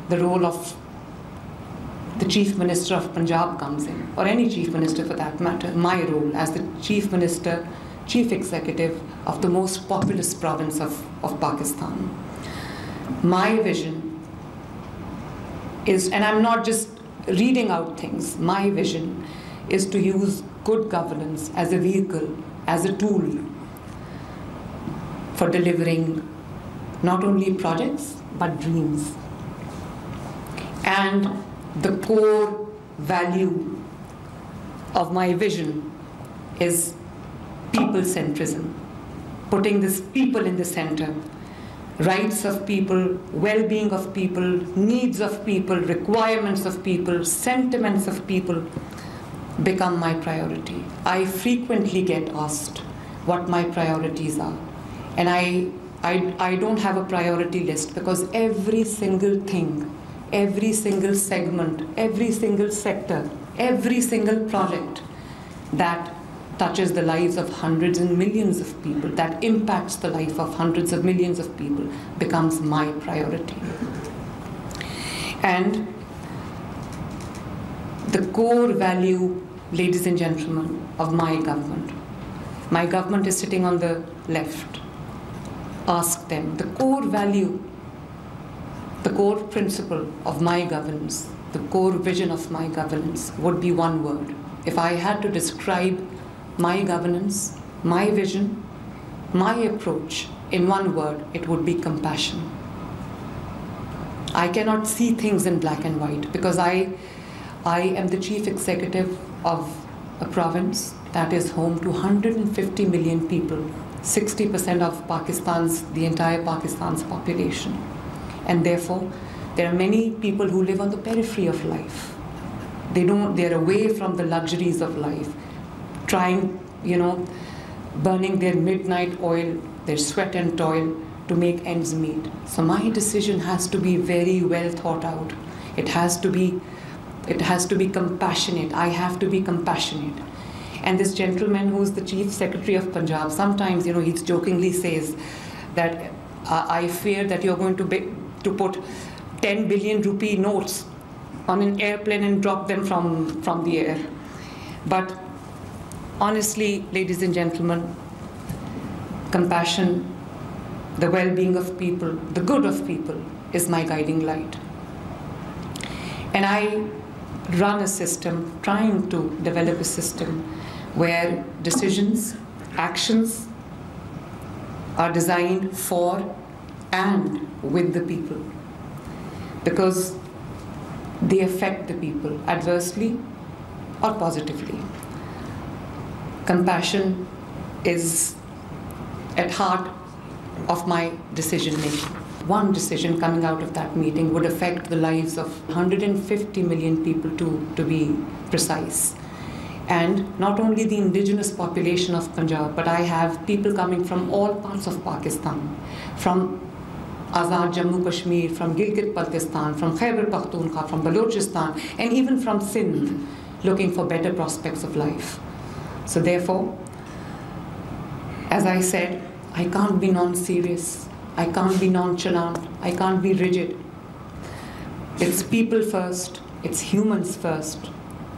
the role of the Chief Minister of Punjab comes in, or any Chief Minister for that matter, my role as the Chief Minister, Chief Executive of the most populous province of Pakistan. My vision is, and I'm not just reading out things, my vision is to use good governance as a vehicle, as a tool for delivering not only projects, but dreams. And the core value of my vision is people-centrism, putting this people in the center. Rights of people, well-being of people, needs of people, requirements of people, sentiments of people become my priority. I frequently get asked what my priorities are. And I don't have a priority list, because every single thing, every single segment, every single sector, every single project that touches the lives of hundreds and millions of people, that impacts the life of hundreds of millions of people, becomes my priority. And the core value, ladies and gentlemen, of my government is sitting on the left. Ask them. The core value, the core principle of my governance, the core vision of my governance would be one word. If I had to describe my governance, my vision, my approach in one word, it would be compassion. I cannot see things in black and white, because I am the chief executive of a province that is home to 150 million people, 60% of the entire Pakistan's population. And therefore, there are many people who live on the periphery of life. They're away from the luxuries of life, trying, burning their midnight oil, their sweat and toil to make ends meet. So my decision has to be very well thought out. It has to be compassionate. I have to be compassionate. And this gentleman who's the Chief Secretary of Punjab, sometimes, he jokingly says that I fear that you're going to put 10 billion rupee notes on an airplane and drop them from the air. But honestly, ladies and gentlemen, compassion, the well-being of people, the good of people is my guiding light. And I run a system, trying to develop a system where decisions, actions are designed for and with the people, because they affect the people adversely or positively. Compassion is at heart of my decision making. One decision coming out of that meeting would affect the lives of 150 million people, to be precise. And not only the indigenous population of Punjab, but I have people coming from all parts of Pakistan, from Azad Jammu Kashmir, from Gilgit-Baltistan, from Khyber Pakhtunkhwa, from Balochistan, and even from Sindh, looking for better prospects of life. So therefore, as I said, I can't be non-serious. I can't be nonchalant. I can't be rigid. It's people first. It's humans first.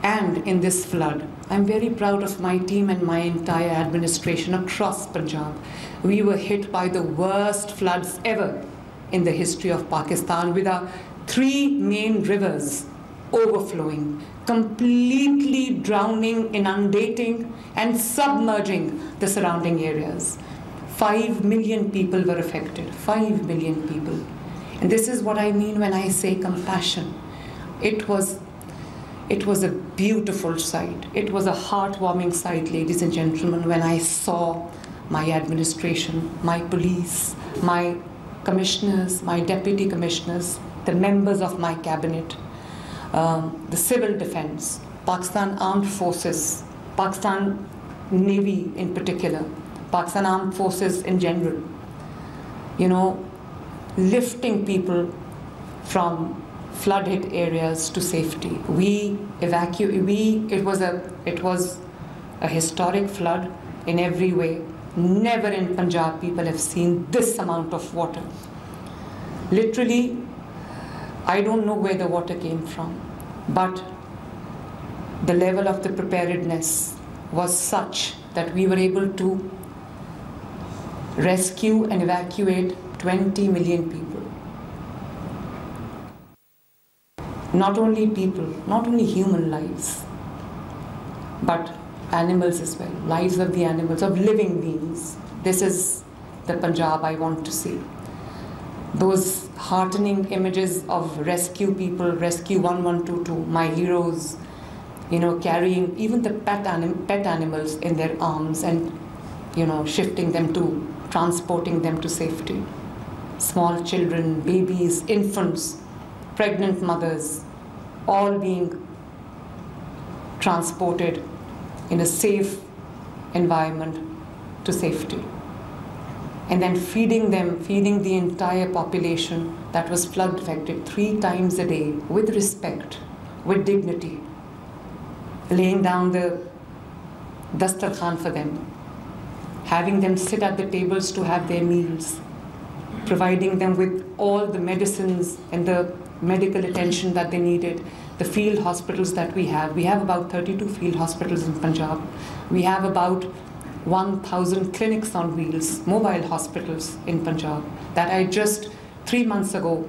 And in this flood, I'm very proud of my team and my entire administration across Punjab. We were hit by the worst floods ever in the history of Pakistan, with our 3 main rivers overflowing, completely drowning, inundating, and submerging the surrounding areas. 5 million people were affected, 5 million people. And this is what I mean when I say compassion. It was a beautiful sight. It was a heartwarming sight, ladies and gentlemen, when I saw my administration, my police, my commissioners, my deputy commissioners, the members of my cabinet, the civil defense, Pakistan Armed Forces, Pakistan Navy in particular, Pakistan Armed Forces in general, lifting people from flood-hit areas to safety. It was a historic flood in every way. Never in Punjab people have seen this amount of water. Literally, I don't know where the water came from, but the level of the preparedness was such that we were able to rescue and evacuate 20 million people. Not only people, not only human lives, but animals as well, lives of the animals, of living beings. This is the Punjab I want to see. Those heartening images of rescue people, Rescue 1122, my heroes, carrying even the pet animals in their arms and, shifting them to, transporting them to safety. Small children, babies, infants, pregnant mothers, all being transported in a safe environment to safety. And then feeding the entire population that was flood affected 3 times a day with respect, with dignity, laying down the dastarkhan for them, having them sit at the tables to have their meals, providing them with all the medicines and the medical attention that they needed, the field hospitals that we have. We have about 32 field hospitals in Punjab. We have about 1,000 clinics on wheels, mobile hospitals in Punjab that I just 2 months ago,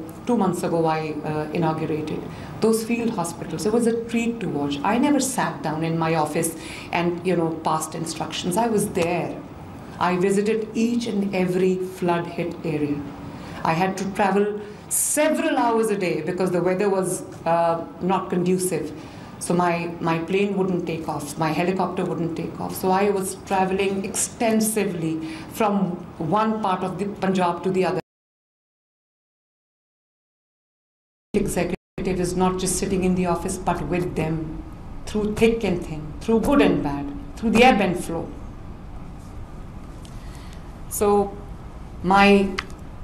I inaugurated. Those field hospitals, it was a treat to watch. I never sat down in my office and, passed instructions. I was there. I visited each and every flood-hit area. I had to travel several hours a day because the weather was not conducive. So my plane wouldn't take off, my helicopter wouldn't take off. So I was traveling extensively from one part of the Punjab to the other. Executive is not just sitting in the office, but with them, through thick and thin, through good and bad, through the ebb and flow. So my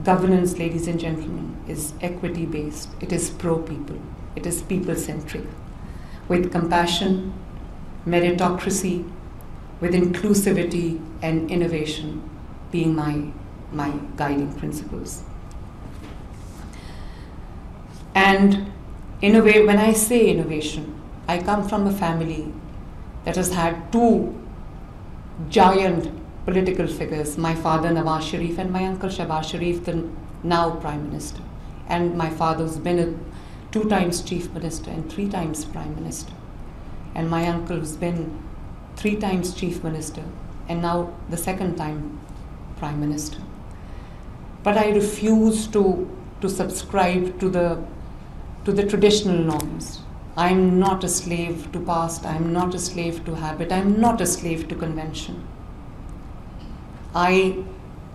governance, ladies and gentlemen, is equity-based. It is pro-people. It is people-centric, with compassion, meritocracy, with inclusivity and innovation being my guiding principles. And when I say innovation, I come from a family that has had 2 giant political figures, my father Nawaz Sharif and my uncle Shahbaz Sharif, the now Prime Minister. And my father's been 2 times Chief Minister and 3 times Prime Minister. And my uncle's been 3 times Chief Minister and now the 2nd time Prime Minister. But I refuse to subscribe to the traditional norms. I'm not a slave to past, I'm not a slave to habit, I'm not a slave to convention. I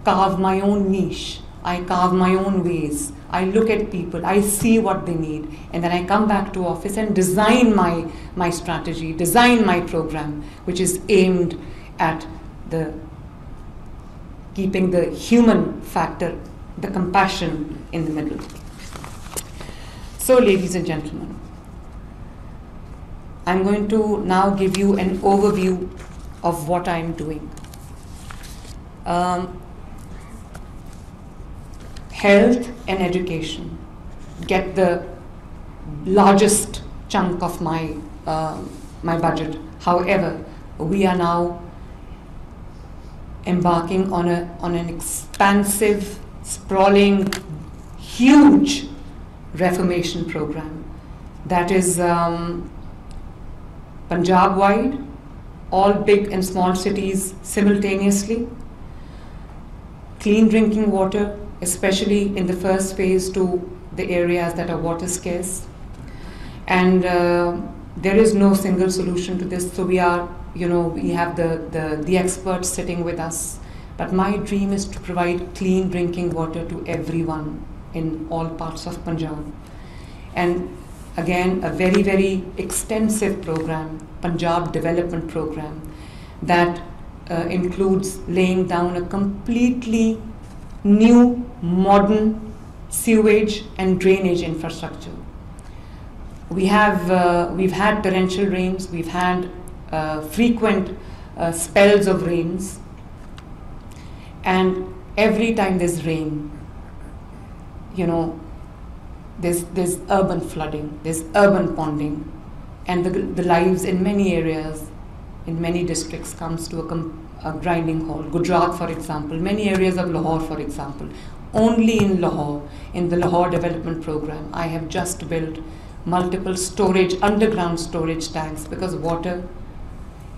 carve my own niche, I carve my own ways, I look at people, I see what they need, and then I come back to office and design my strategy, design my program, which is aimed at keeping the human factor, the compassion in the middle. So, ladies and gentlemen, I'm going to now give you an overview of what I'm doing. Health and education get the largest chunk of my budget. However, we are now embarking on an expansive, sprawling, huge reformation program that is Punjab-wide, all big and small cities simultaneously, clean drinking water, especially in the first phase to the areas that are water scarce. And there is no single solution to this, so we have the experts sitting with us. But my dream is to provide clean drinking water to everyone in all parts of Punjab. And again, a very, very extensive program, Punjab Development Program, that includes laying down a completely new, modern sewage and drainage infrastructure. We've had torrential rains, we've had frequent spells of rains, and every time there's rain, there's urban flooding, there's urban ponding, and the lives in many areas, in many districts, comes to a grinding halt. Gujarat, for example, many areas of Lahore, for example. Only in Lahore, in the Lahore Development Program, I have just built multiple underground storage tanks, because water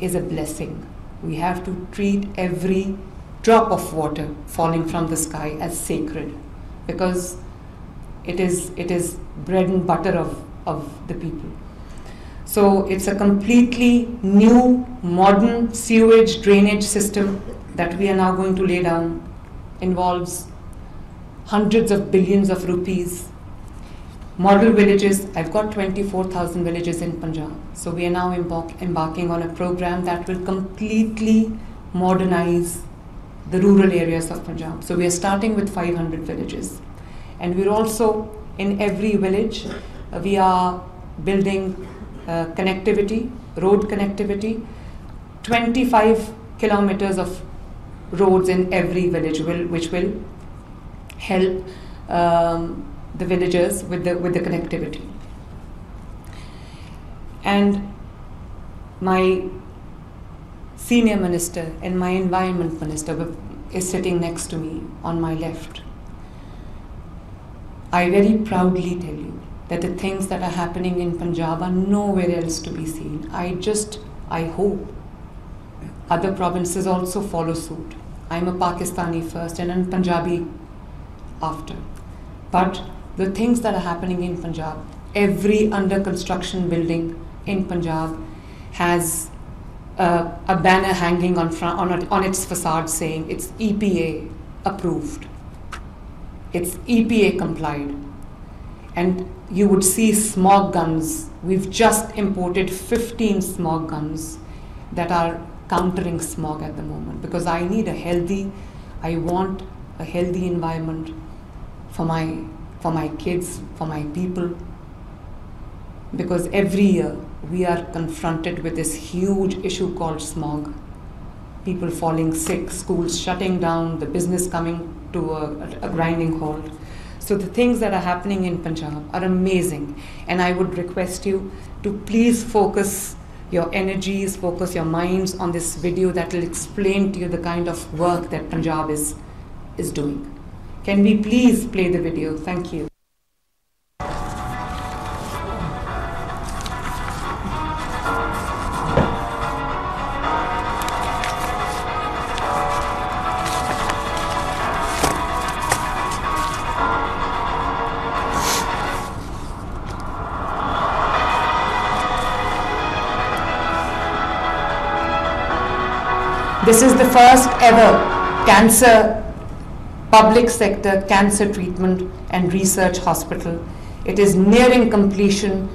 is a blessing. We have to treat every drop of water falling from the sky as sacred, because it is bread and butter of the people. So it's a completely new, modern sewage drainage system that we are now going to lay down. Involves hundreds of billions of rupees. Model villages, I've got 24,000 villages in Punjab. So we are now embarking on a program that will completely modernize the rural areas of Punjab. So we are starting with 500 villages. And we're also, in every village, we are building connectivity, road connectivity, 25 kilometers of roads in every village, which will help the villagers with the connectivity. And my senior minister and my environment minister is sitting next to me on my left. I very proudly tell you that the things that are happening in Punjab are nowhere else to be seen. I hope other provinces also follow suit. I'm a Pakistani first and a Punjabi after. But the things that are happening in Punjab, every under construction building in Punjab has a banner hanging on its facade saying it's EPA approved. It's EPA complied. And you would see smog guns. We've just imported 15 smog guns that are countering smog at the moment, because I want a healthy environment for my kids, for my people, because every year we are confronted with this huge issue called smog. People falling sick, schools shutting down, the business coming to a grinding halt. So the things that are happening in Punjab are amazing, and I would request you to please focus your energies, focus your minds on this video that will explain to you the kind of work that Punjab is doing. Can we please play the video? Thank you. This is the first ever public sector cancer treatment and research hospital. It is nearing completion.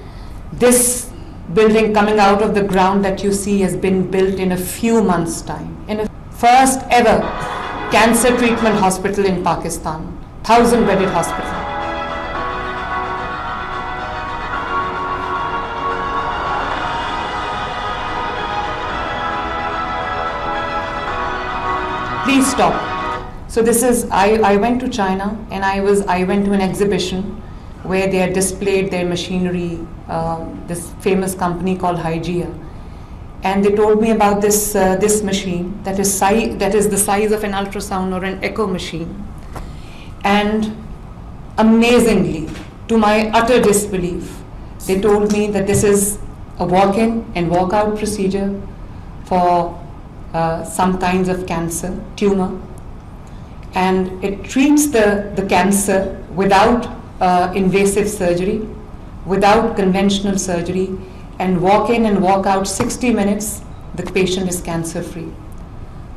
This building coming out of the ground that you see has been built in a few months' time. In a first ever cancer treatment hospital in Pakistan, 1,000-bedded hospital. Please stop. So this is, I went to China, and I went to an exhibition where they had displayed their machinery, this famous company called Hygeia. And they told me about this machine that is the size of an ultrasound or an echo machine. And amazingly, to my utter disbelief, they told me that this is a walk-in and walk-out procedure for some kinds of cancer, tumor, and it treats the cancer without invasive surgery, without conventional surgery, and walk in and walk out 60 minutes, the patient is cancer free.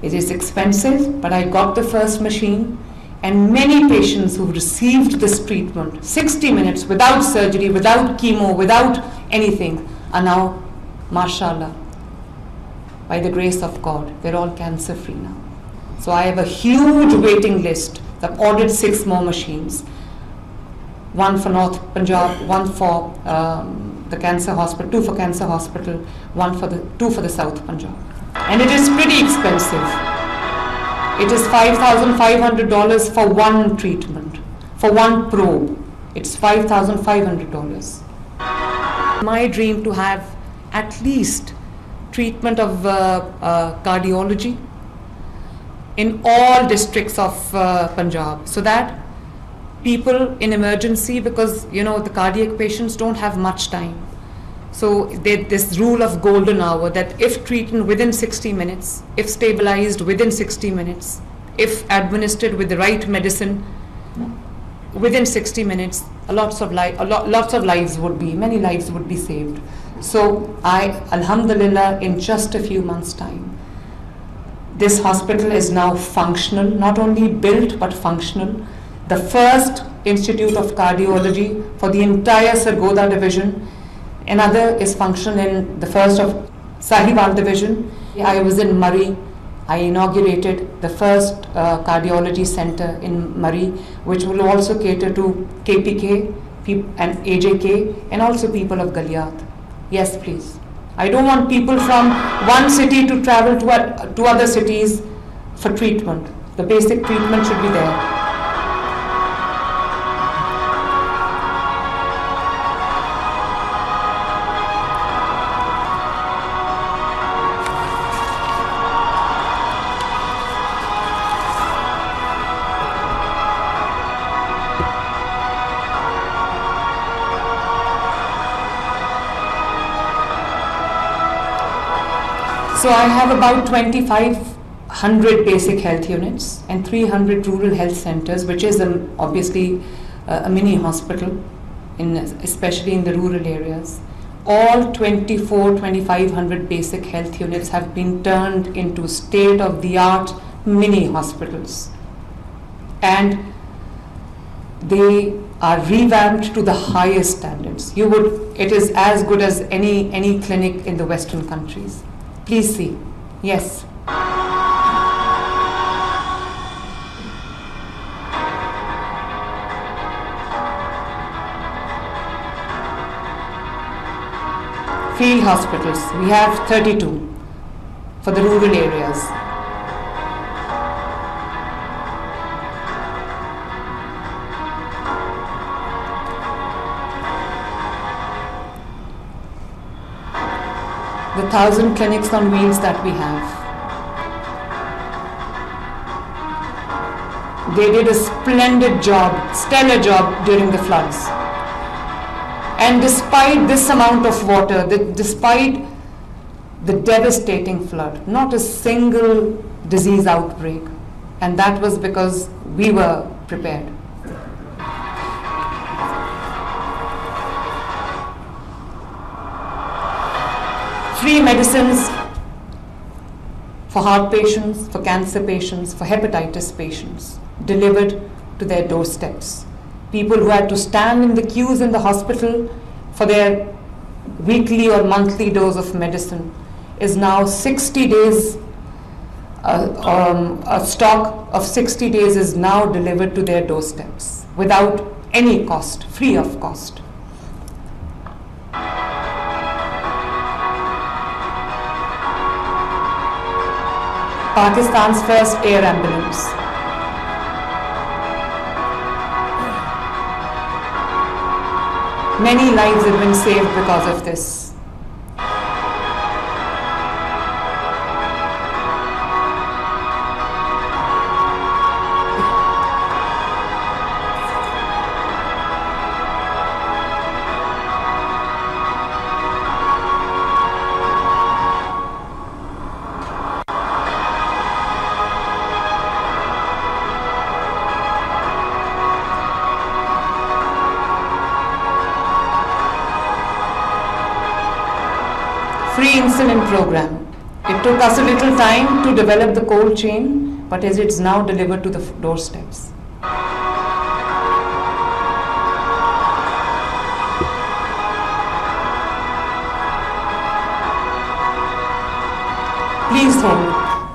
It is expensive, but I got the first machine, and many patients who received this treatment, 60 minutes without surgery, without chemo, without anything, are now, mashallah, by the grace of God, they're all cancer free now. So I have a huge waiting list. I've ordered 6 more machines. One for North Punjab, one for the cancer hospital, 2 for cancer hospital, 2 for the South Punjab. And it is pretty expensive. It is $5,500 for one treatment, for one probe. It's $5,500. My dream to have at least treatment of cardiology in all districts of Punjab, so that people in emergency, because the cardiac patients don't have much time. So this rule of golden hour, that if treated within 60 minutes, if stabilized within 60 minutes, if administered with the right medicine within 60 minutes, many lives would be saved. So Alhamdulillah, in just a few months' time, this hospital is now functional, not only built but functional. The first institute of cardiology for the entire Sargodha division. Another is functional in the first of Sahiwal division. I was in Murray. I inaugurated the first cardiology center in Murray, which will also cater to KPK and AJK and also people of Galiat. Yes, please. I don't want people from one city to travel to other cities for treatment. The basic treatment should be there. So I have about 2,500 basic health units and 300 rural health centers, which is obviously a mini hospital, especially in the rural areas. All 2,500 basic health units have been turned into state-of-the-art mini hospitals. And they are revamped to the highest standards. It is as good as any clinic in the Western countries. Please see. Yes. Field hospitals, we have 32 for the rural areas. The 1,000 clinics on wheels that we have. They did a splendid job, stellar job during the floods. And despite this amount of water, despite the devastating flood, not a single disease outbreak. And that was because we were prepared. Free medicines for heart patients, for cancer patients, for hepatitis patients, delivered to their doorsteps. People who had to stand in the queues in the hospital for their weekly or monthly dose of medicine is now 60 days, a stock of 60 days is now delivered to their doorsteps without any cost, free of cost. Pakistan's first air ambulance. Many lives have been saved because of this. Free insulin program. It took us a little time to develop the cold chain, but as it's now delivered to the doorsteps. Please hold.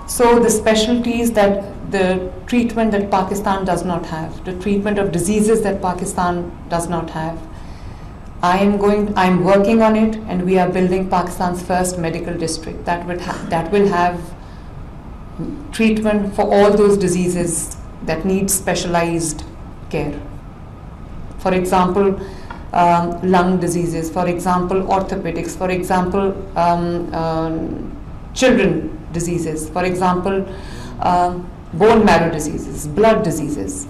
So the specialties that the treatment that Pakistan does not have, the treatment of diseases that Pakistan does not have, I'm working on it, and we are building Pakistan's first medical district that will have treatment for all those diseases that need specialized care. For example, lung diseases, for example, orthopedics, for example, children diseases, for example, bone marrow diseases, blood diseases.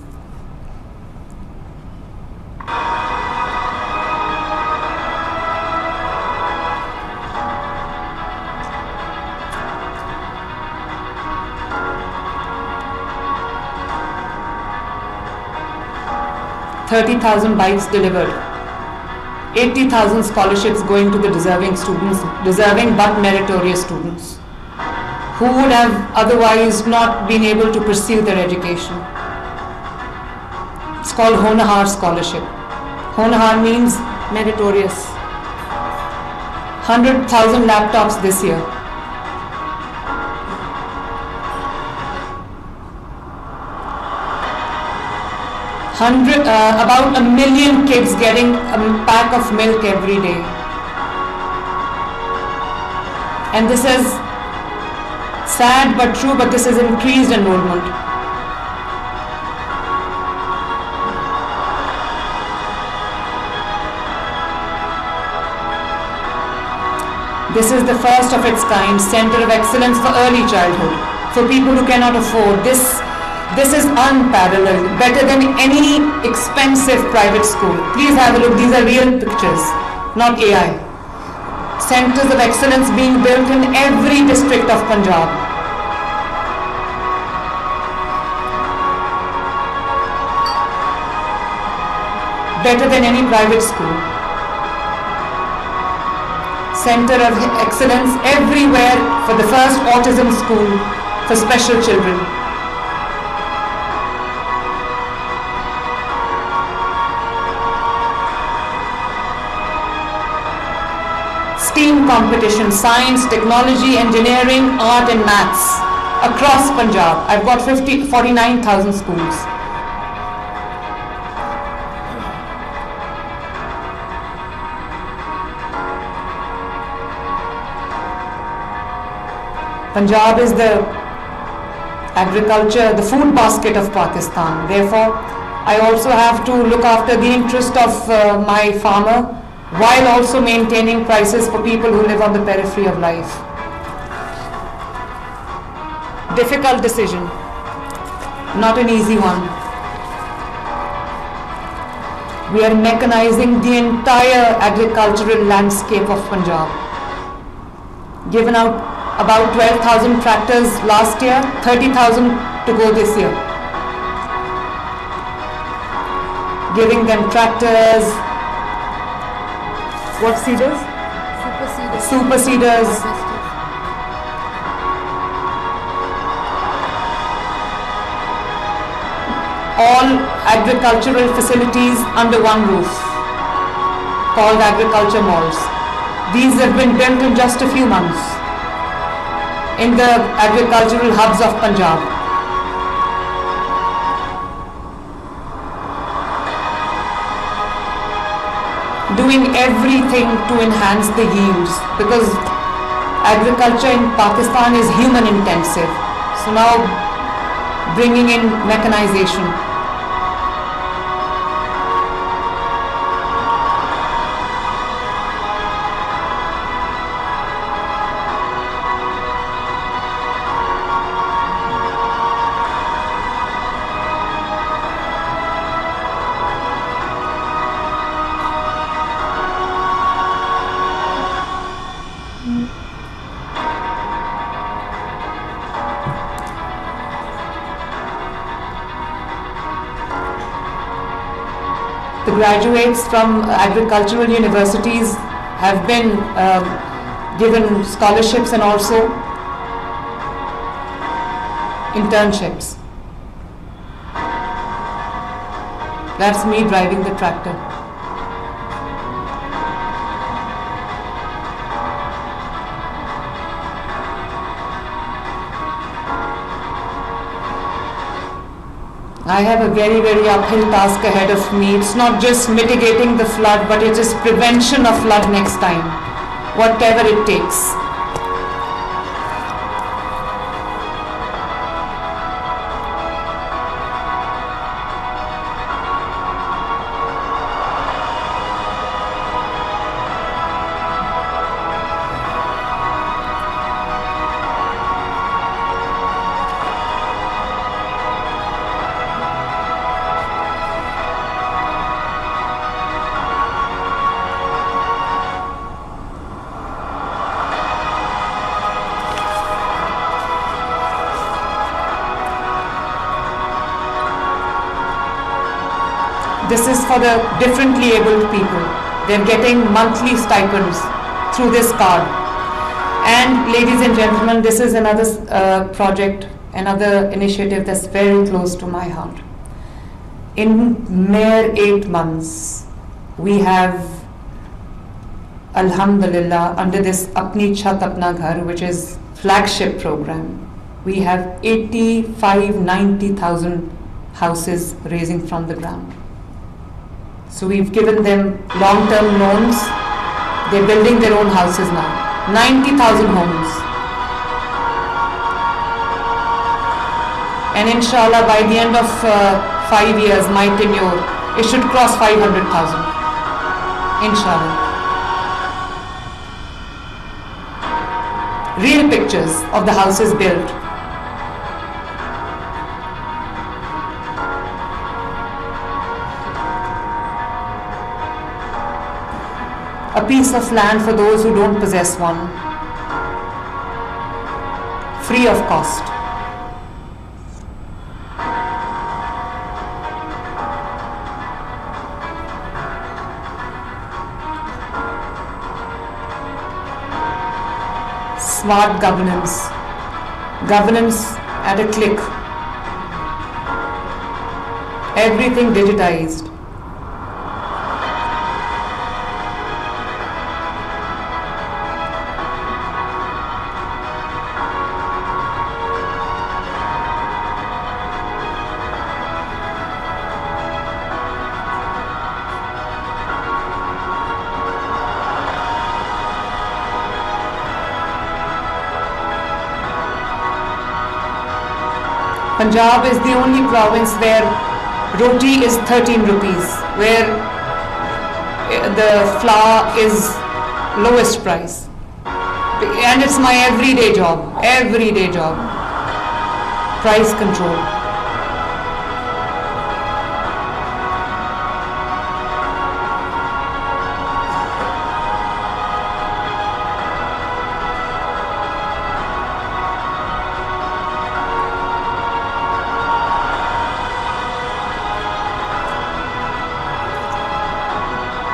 $30,000 bikes delivered, 80,000 scholarships going to the deserving students, deserving but meritorious students, who would have otherwise not been able to pursue their education. It's called Honahar Scholarship. Honahar means meritorious. 100,000 laptops this year. About 1 million kids getting a pack of milk every day. And this is sad but true, but this is increased enrollment. This is the first of its kind Center of Excellence for Early Childhood, for people who cannot afford. This is unparalleled, better than any expensive private school. Please have a look, these are real pictures, not AI. Centers of excellence being built in every district of Punjab. Better than any private school. Center of excellence everywhere for the first autism school for special children. STEAM competition, science, technology, engineering, art and maths across Punjab. I've got 49,000 schools. Punjab is the agriculture, the food basket of Pakistan. Therefore, I also have to look after the interest of my farmer, while also maintaining prices for people who live on the periphery of life. Difficult decision, not an easy one. We are mechanizing the entire agricultural landscape of Punjab. Given out about 12,000 tractors last year, 30,000 to go this year. Giving them tractors, what seeders? Super seeders. All agricultural facilities under one roof, called agriculture malls. These have been built in just a few months in the agricultural hubs of Punjab. Doing everything to enhance the yields, because agriculture in Pakistan is human intensive. So now bringing in mechanization. The graduates from agricultural universities have been given scholarships and also internships. That's me driving the tractor. I have a very, very uphill task ahead of me. It's not just mitigating the flood, but it is prevention of flood next time, whatever it takes. This is for the differently abled people. They're getting monthly stipends through this card. And ladies and gentlemen, this is another project, another initiative that's very close to my heart. In mere 8 months, we have, Alhamdulillah, under this Apni Chhat Apna Ghar, which is flagship program, we have 90,000 houses raising from the ground. So we've given them long-term loans. They're building their own houses now. 90,000 homes. And inshallah, by the end of 5 years, my tenure, it should cross 500,000. Inshallah. Real pictures of the houses built. A piece of land for those who don't possess one, free of cost. Smart governance, governance at a click, everything digitized. Punjab is the only province where roti is 13 rupees, where the flour is lowest price. And it's my everyday job, price control.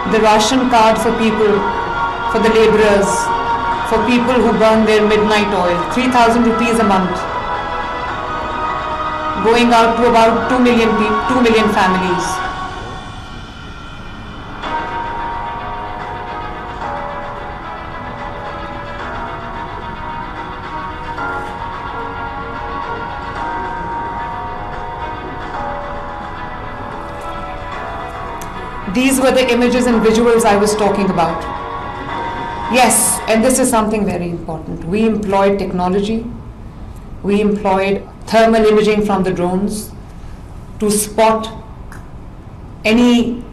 The ration card for people, for the labourers, for people who burn their midnight oil, 3,000 rupees a month, going out to about 2 million people, 2 million families. These were the images and visuals I was talking about. Yes, and this is something very important. We employed technology. We employed thermal imaging from the drones to spot any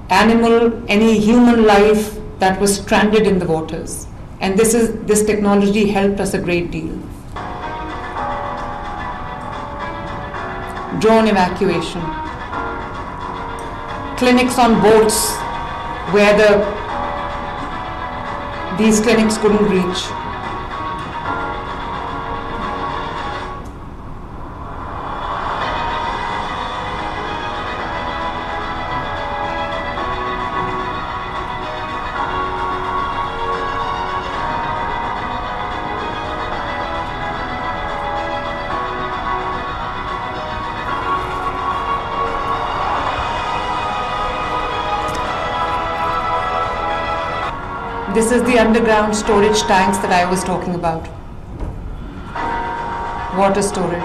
animal, any human life that was stranded in the waters. And this technology helped us a great deal. Drone evacuation. Clinics on boats where these clinics couldn't reach. This is the underground storage tanks that I was talking about. Water storage.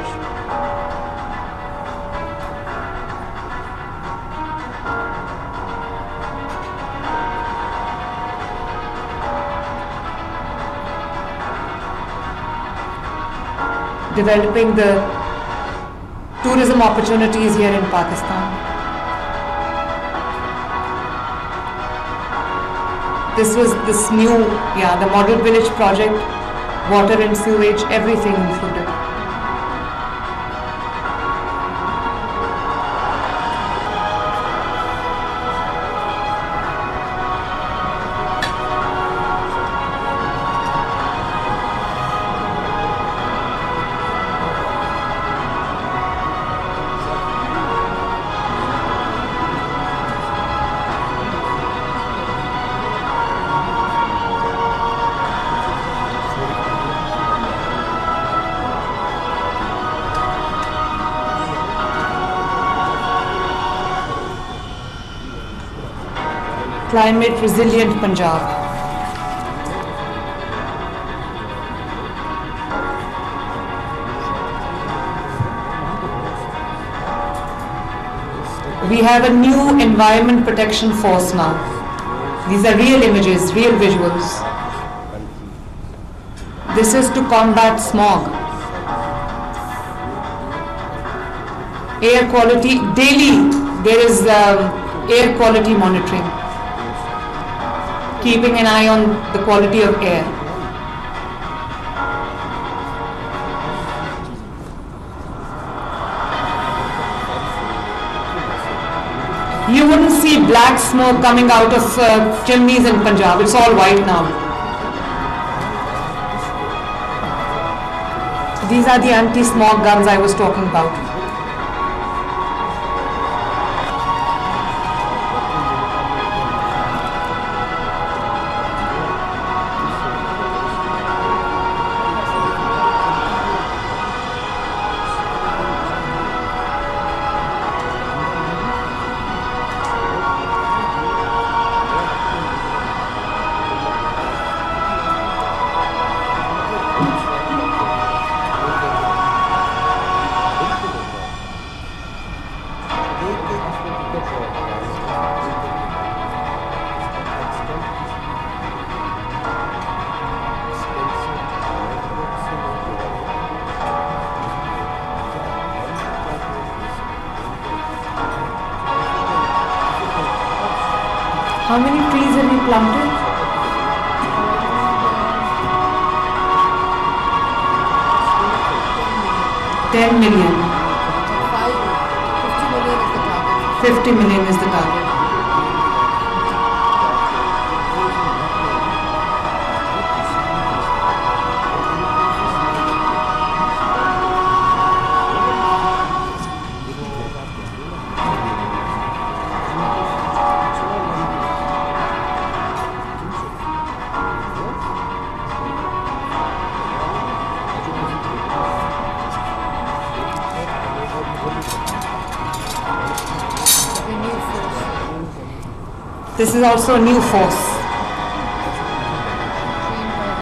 Developing the tourism opportunities here in Pakistan. This was this new, the Model Village project, water and sewage, everything included. climate resilient Punjab. We have a new environment protection force now. These are real images, real visuals. This is to combat smog. Air quality, daily there is air quality monitoring, keeping an eye on the quality of air. You wouldn't see black smoke coming out of chimneys in Punjab. It's all white now. These are the anti-smog guns I was talking about. How many trees have you planted? 10 million. 50 million is the target. This is also a new force.